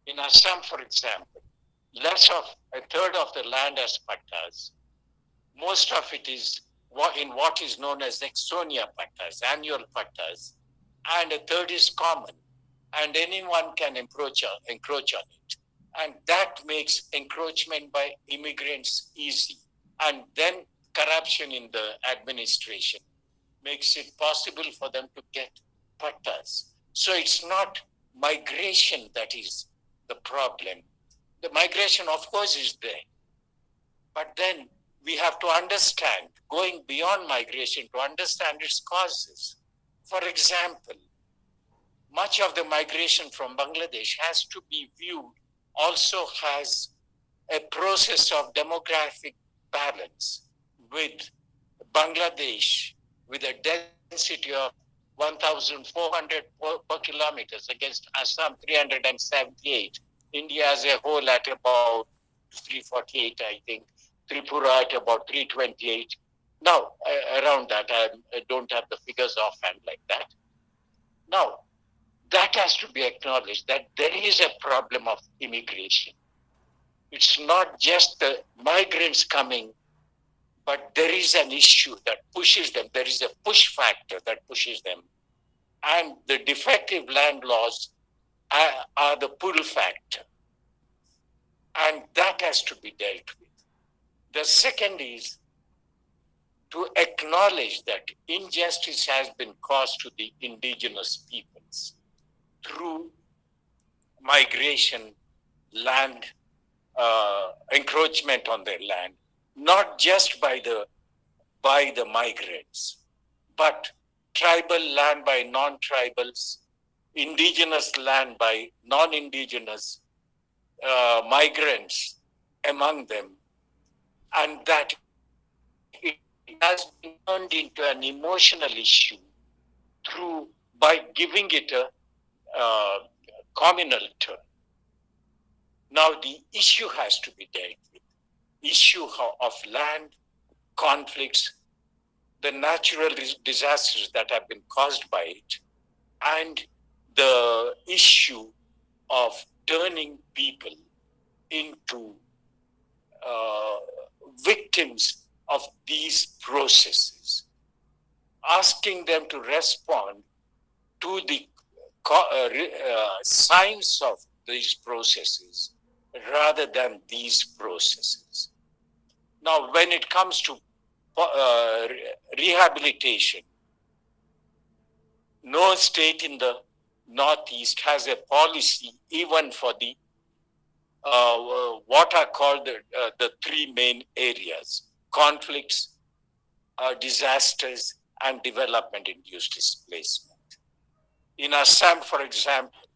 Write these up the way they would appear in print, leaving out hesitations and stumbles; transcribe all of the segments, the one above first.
In Assam, for example, less of a third of the land as pattas. Most of it is in what is known as exonia pattas, annual pattas, and a third is common, and anyone can encroach on it. And that makes encroachment by immigrants easy. And then corruption in the administration makes it possible for them to get pattas. So it's not migration that is the problem. The migration, of course, is there. But then we have to understand, going beyond migration, to understand its causes. For example, much of the migration from Bangladesh has to be viewed also has a process of demographic balance with Bangladesh with a density of 1,400 per kilometers against Assam 378. India as a whole at about 348, I think. Tripura at about 328. Now, around that, I don't have the figures offhand like that. Now, that has to be acknowledged that there is a problem of immigration. It's not just the migrants coming, but there is an issue that pushes them. There is a push factor that pushes them. And the defective land laws are the pull factor. And that has to be dealt with. The second is to acknowledge that injustice has been caused to the indigenous peoples through migration, land, encroachment on their land, not just by the migrants, but tribal land by non-tribals, indigenous land by non-indigenous, migrants among them, and that it has been turned into an emotional issue through by giving it a communal turn. Now the issue has to be dealt with. Issue of land, conflicts, the natural disasters that have been caused by it, and the issue of turning people into victims of these processes, asking them to respond to the signs of these processes rather than these processes. Now, when it comes to rehabilitation, no state in the Northeast has a policy even for the what are called the three main areas: conflicts, disasters, and development-induced displacement. In Assam, for example,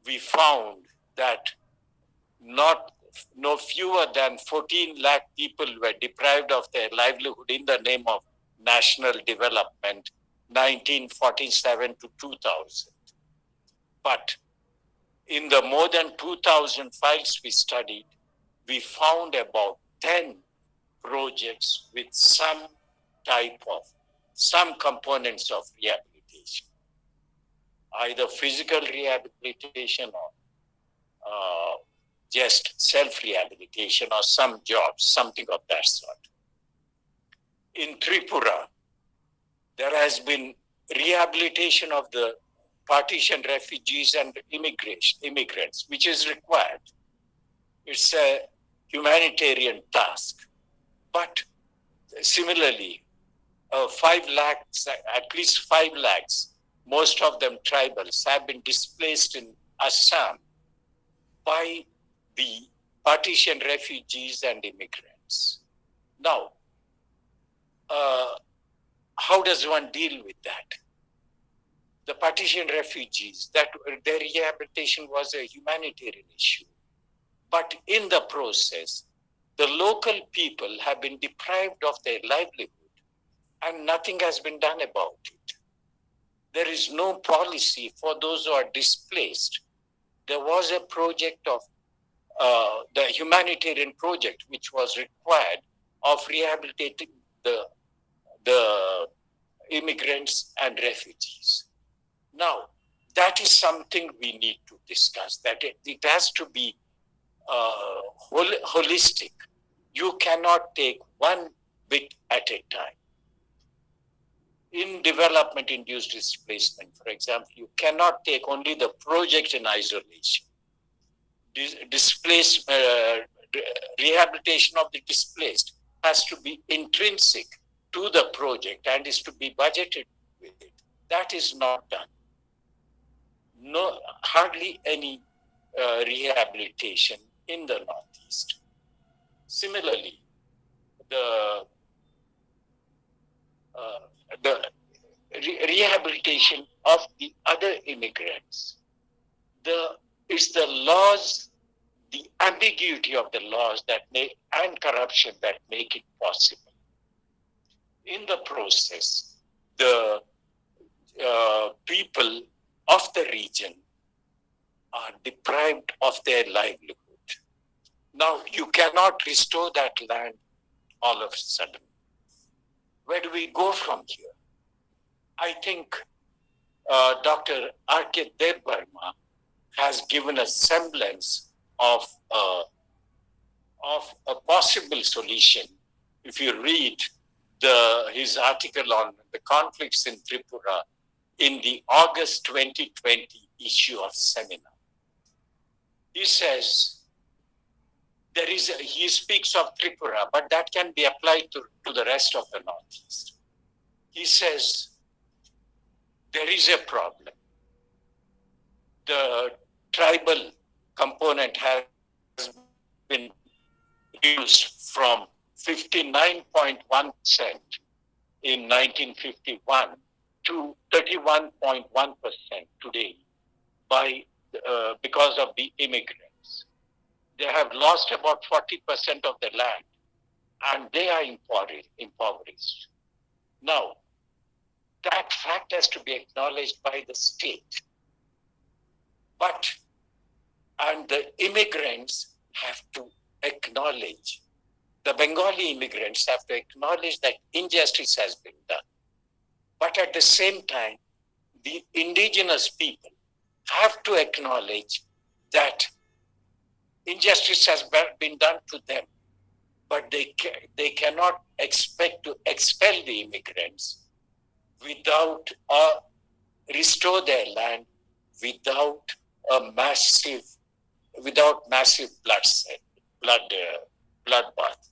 we found that no fewer than 14 lakh people were deprived of their livelihood in the name of national development, 1947 to 2000. But in the more than 2,000 files we studied, we found about 10 projects with some components of rehabilitation, either physical rehabilitation or just self-rehabilitation or some jobs, something of that sort. In Tripura, there has been rehabilitation of the partition refugees and immigrants, which is required. It's a humanitarian task. But similarly, 5 lakhs, at least 5 lakhs, most of them tribals, have been displaced in Assam by the partition refugees and immigrants. Now, how does one deal with that? The partition refugees, that their rehabilitation was a humanitarian issue. But in the process, the local people have been deprived of their livelihood and nothing has been done about it. There is no policy for those who are displaced. There was a project of the humanitarian project which was required of rehabilitating the immigrants and refugees. Now, that is something we need to discuss, that it has to be holistic. You cannot take one bit at a time. In development-induced displacement, for example, you cannot take only the project in isolation. Rehabilitation of the displaced has to be intrinsic to the project and is to be budgeted with it. That is not done. No, hardly any rehabilitation in the Northeast. Similarly, the rehabilitation of the other immigrants. It's the laws, the ambiguity of the laws and corruption that make it possible. In the process, the people of the region are deprived of their livelihood. Now, you cannot restore that land all of a sudden. Where do we go from here? I think Dr. R.K. Dev Verma has given a semblance of a possible solution. If you read his article on the conflicts in Tripura in the August 2020 issue of Seminar, he says he speaks of Tripura, but that can be applied to the rest of the Northeast. He says there is a problem. The tribal component has been reduced from 59.1% in 1951 to 31.1% today because of the immigrants. They have lost about 40% of the land and they are impoverished. Now, that fact has to be acknowledged by the state. And the immigrants have to acknowledge, the Bengali immigrants have to acknowledge that injustice has been done. But at the same time, the indigenous people have to acknowledge that injustice has been done to them. But they cannot expect to expel the immigrants without restore their land without massive bloodbath.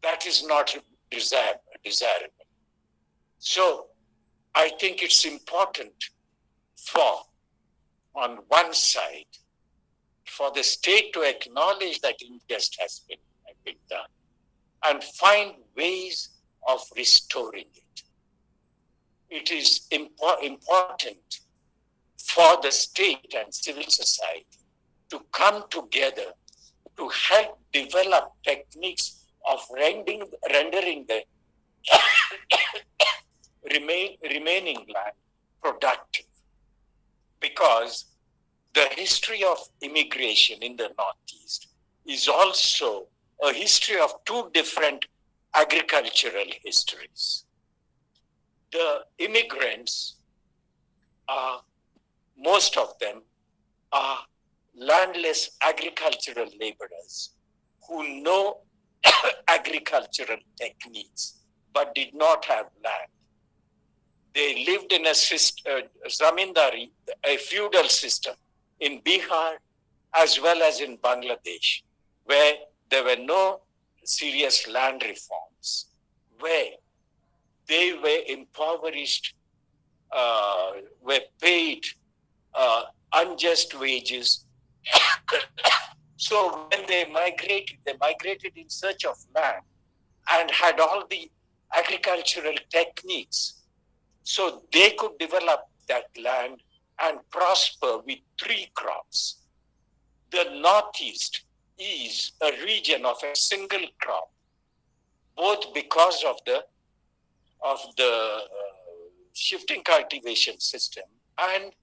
That is not desirable. So I think it's important on one side, for the state to acknowledge that injustice has been done and find ways of restoring it. It is important for the state and civil society to come together to help develop techniques of rendering the remaining land productive. Because the history of immigration in the Northeast is also a history of two different agricultural histories. The immigrants most of them are landless agricultural laborers who know agricultural techniques but did not have land. They lived in a zamindari, a feudal system in Bihar as well as in Bangladesh, where there were no serious land reforms, where they were impoverished, were paid unjust wages. So when they migrated in search of land and had all the agricultural techniques. So they could develop that land and prosper with 3 crops. The Northeast is a region of a single crop, both because of the shifting cultivation system and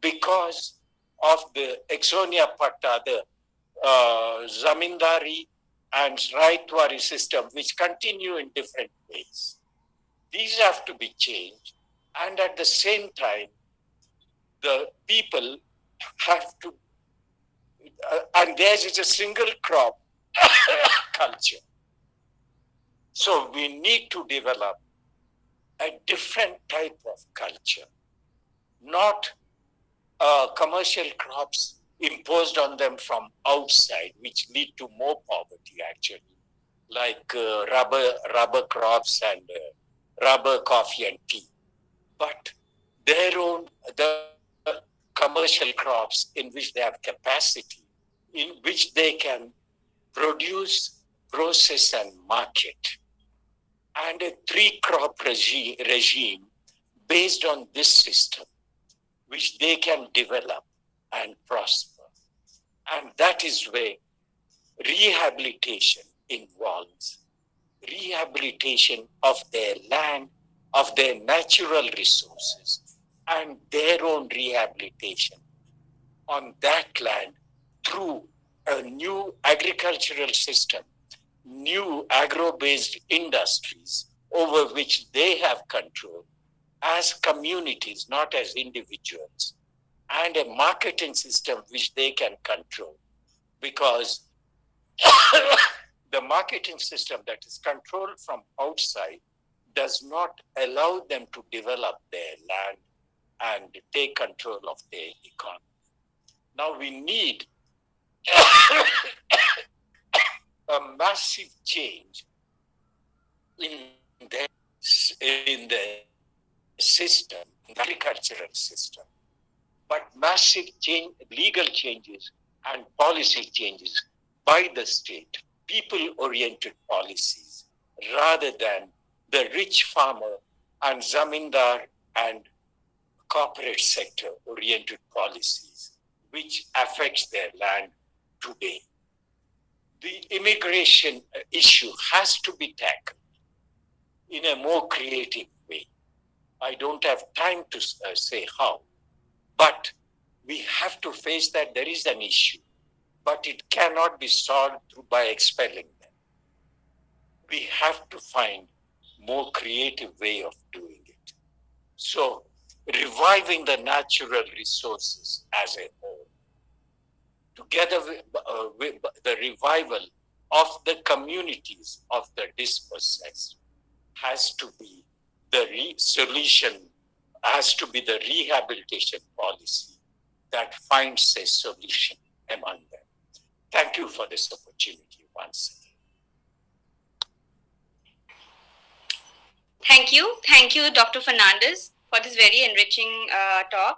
because of the Exonia Patta, the Zamindari and Raitwari system, which continue in different ways. These have to be changed, and at the same time, the people have to, and theirs is a single crop culture. So we need to develop a different type of culture, not commercial crops imposed on them from outside, which lead to more poverty actually, like rubber crops and rubber, coffee, and tea. But their own the commercial crops in which they have capacity, in which they can produce, process, and market, and a three-crop regime based on this system, which they can develop and prosper. And that is where rehabilitation involves rehabilitation of their land, of their natural resources, and their own rehabilitation on that land through a new agricultural system, new agro-based industries over which they have control as communities, not as individuals, and a marketing system which they can control. Because the marketing system that is controlled from outside does not allow them to develop their land and take control of their economy. Now we need a massive change in the system, in the agricultural system, but massive change, legal changes and policy changes by the state, people-oriented policies, rather than the rich farmer and zamindar and corporate sector-oriented policies, which affects their land today. The immigration issue has to be tackled in a more creative way. I don't have time to say how, but we have to face that there is an issue, but it cannot be solved by expelling them. We have to find more creative way of doing it. So reviving the natural resources as a whole, together with the revival of the communities of the dispossessed, has to be the solution, has to be the rehabilitation policy that finds a solution among them. Thank you for this opportunity once again. Thank you, Dr. Fernandes, for this very enriching talk.